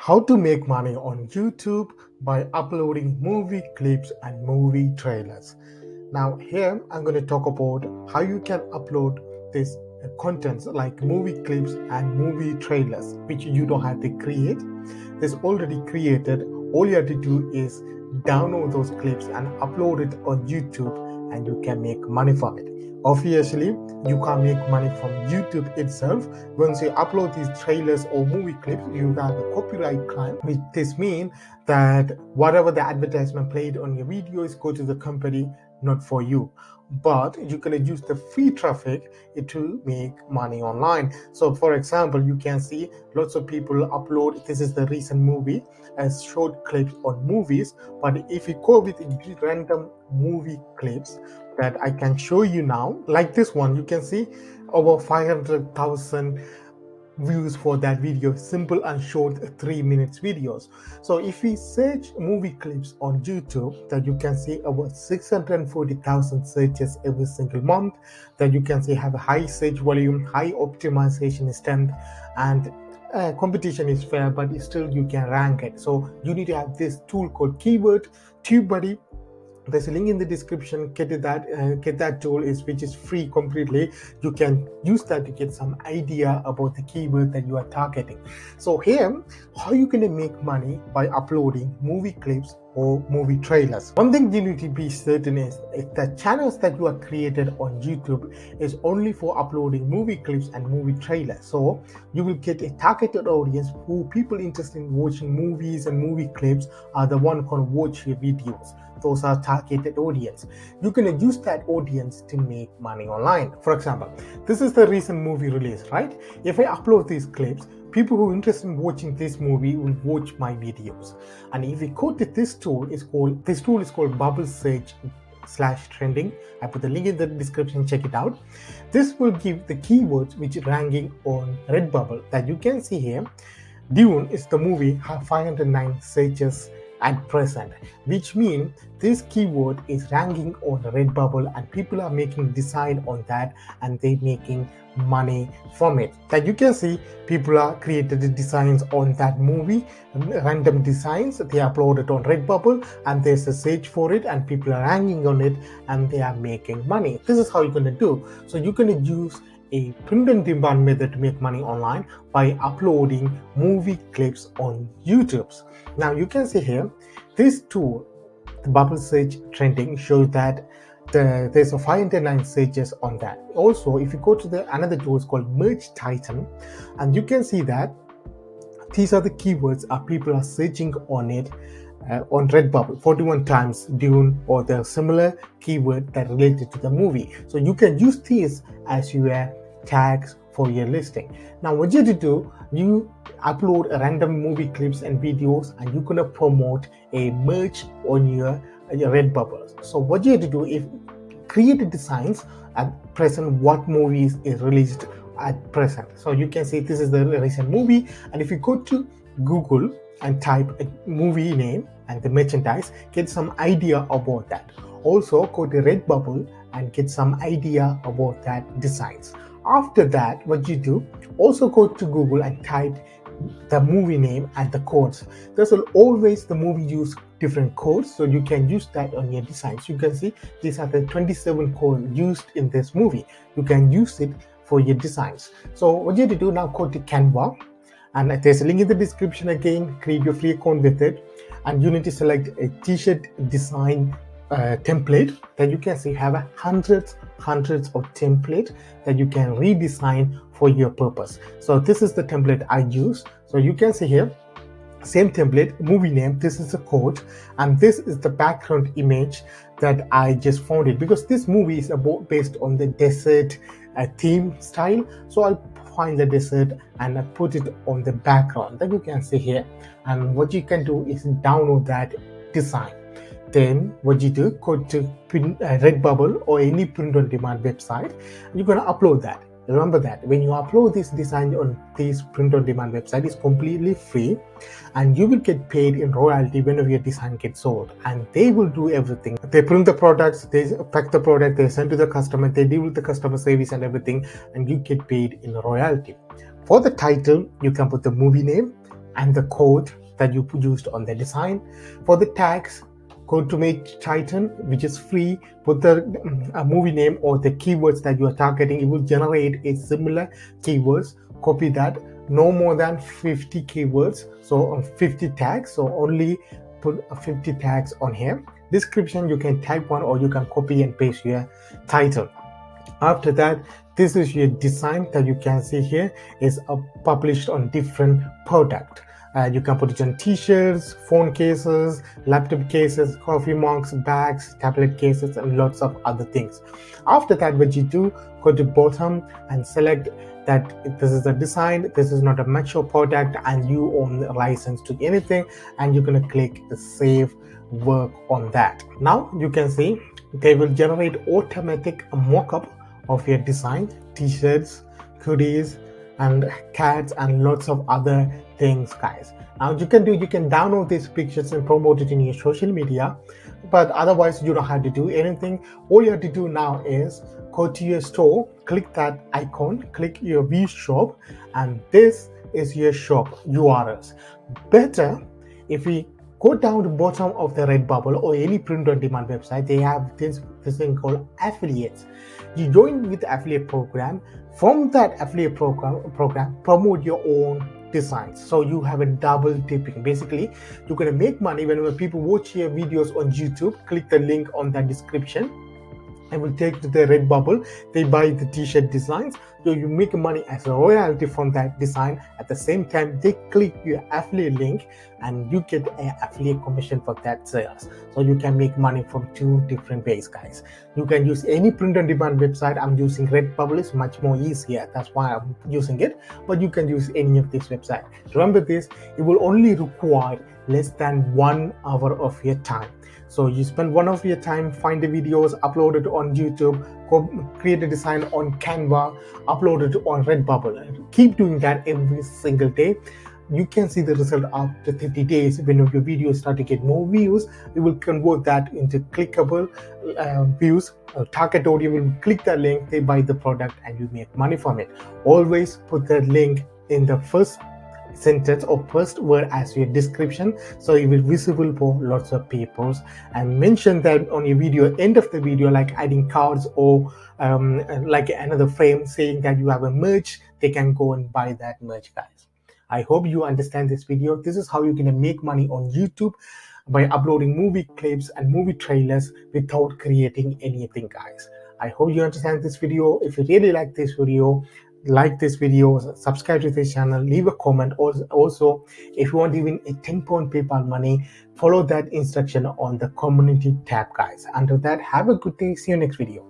How to make money on YouTube by uploading movie clips and movie trailers. Now, here I'm going to talk about how you can upload this contents like movie clips and movie trailers, which you don't have to create. This already created. All you have to do is download those clips and upload it on YouTube, and you can make money from it. Obviously, you can't make money from YouTube itself. Once you upload these trailers or movie clips, you have a copyright claim, which this means that whatever the advertisement played on your videos go to the company, not for you. But you're going to use the free traffic to make money online. So for example, you can see lots of people upload, this is the recent movie as short clips on movies. But if you go with random movie clips that I can show you now, like this one, you can see over 500,000 views for that video, simple and short 3 minutes videos. So if we search movie clips on YouTube, that you can see over 640,000 searches every single month, that you can see have a high search volume, high optimization strength, and competition is fair, but still you can rank it. So you need to have this tool called keyword TubeBuddy. There's a link in the description. Get that tool, which is free completely. You can use that to get some idea about the keyword that you are targeting. So here, how you going to make money by uploading movie clips or movie trailers. One thing you need to be certain is the channels that you are created on YouTube is only for uploading movie clips and movie trailers. So you will get a targeted audience who people interested in watching movies and movie clips are the one who can watch your videos. Those are targeted audience. You're going to use that audience to make money online. For example, this is the recent movie release, right? If I upload these clips, people who are interested in watching this movie will watch my videos. And if we go to this tool, this tool is called Bubble Search /trending. I put the link in the description, check it out. This will give the keywords which are ranking on Redbubble that you can see here. Dune is the movie, have 509 searches at present, which means this keyword is ranking on Redbubble and people are making design on that and they're making money from it. That you can see people are created the designs on that movie, random designs, they upload it on Redbubble and there's a search for it and people are ranking on it and they are making money. This is how you're going to do. So you're going to use a print on demand method to make money online by uploading movie clips on YouTube. Now you can see here, this tool, the Bubble Search Trending, shows that there's a 509 searches on that. Also, if you go to another tool, it's called Merge Titan, and you can see that these are the keywords people are searching on it on Redbubble 41 times Dune or the similar keyword that related to the movie. So you can use these as your tags for your listing. Now what you have to do, you upload random movie clips and videos and you're gonna promote a merch on your Redbubble. So what you have to do is create designs at present what movies is released at present. So you can see this is the recent movie, and if you go to Google and type a movie name and the merchandise, get some idea about that. Also go to Redbubble and get some idea about that designs. After that, what you do, also go to Google and type the movie name and the codes. This will always the movie use different codes, so you can use that on your designs. You can see these are the 27 codes used in this movie. You can use it for your designs. So what you have to do now, go to Canva, and there's a link in the description again. Create your free account with it, and you need to select a t-shirt design template that you can see have hundreds of templates that you can redesign for your purpose. So this is the template I use. So you can see here, same template, movie name, this is the code, and this is the background image that I just found it because this movie is based on the desert theme style. So I find the desert and I put it on the background that you can see here. And what you can do is download that design. Then what you do, go to Redbubble or any print-on-demand website. You're going to upload that. Remember that when you upload this design on this print-on-demand website, it's completely free, and you will get paid in royalty whenever your design gets sold. And they will do everything. They print the products, they pack the product, they send to the customer, they deal with the customer service and everything, and you get paid in royalty. For the title, you can put the movie name, and the code that you used on the design. For the tags, go to make Titan, which is free. Put the movie name or the keywords that you are targeting. It will generate a similar keywords. Copy that. No more than 50 keywords, so 50 tags. So only put 50 tags on here. Description, you can type one or you can copy and paste your title. After that, this is your design that you can see here is published on different product. You can put it on t-shirts, phone cases, laptop cases, coffee mugs, bags, tablet cases, and lots of other things. After that, what you do, go to bottom and select that this is a design, this is not a mature product, and you own the license to anything, and you're going to click the save work on that. Now you can see they will generate automatic mockup of your design, t-shirts, hoodies, and cats, and lots of other things, guys. Now you can download these pictures and promote it in your social media, but otherwise you don't have to do anything. All you have to do now is go to your store, click that icon, click your view shop, and this is your shop URLs. Better if we go down the bottom of the Redbubble or any print on demand website, they have this thing called affiliates. You join with the affiliate program. From that affiliate program, promote your own designs. So you have a double dipping. Basically, you're going to make money whenever people watch your videos on YouTube. Click the link on that description. I will take to the Redbubble. They buy the t-shirt designs, so you make money as a royalty from that design. At the same time, they click your affiliate link and you get an affiliate commission for that sales. So you can make money from two different ways, guys. You can use any print on demand website. I'm using Redbubble, it's much more easier, that's why I'm using it, but you can use any of this website. Remember this, it will only require less than 1 hour of your time. So you spend 1 hour of your time, find the videos, upload it on YouTube, go create a design on Canva, upload it on Redbubble. Keep doing that every single day. You can see the result after 30 days. When your videos start to get more views, you will convert that into clickable views. Target audience will click that link, they buy the product, and you make money from it. Always put that link in the first sentence or first word as your description, so it will be visible for lots of people, and mention that on your video, end of the video, like adding cards or like another frame saying that you have a merch. They can go and buy that merch, guys. I hope you understand this video. This is how you're going to make money on YouTube by uploading movie clips and movie trailers without creating anything, guys. I hope you understand this video. If you really like this video, like this video, subscribe to this channel, leave a comment. Also, if you want even a 10-pound PayPal money, follow that instruction on the community tab, guys. Until that, have a good day. See you next video.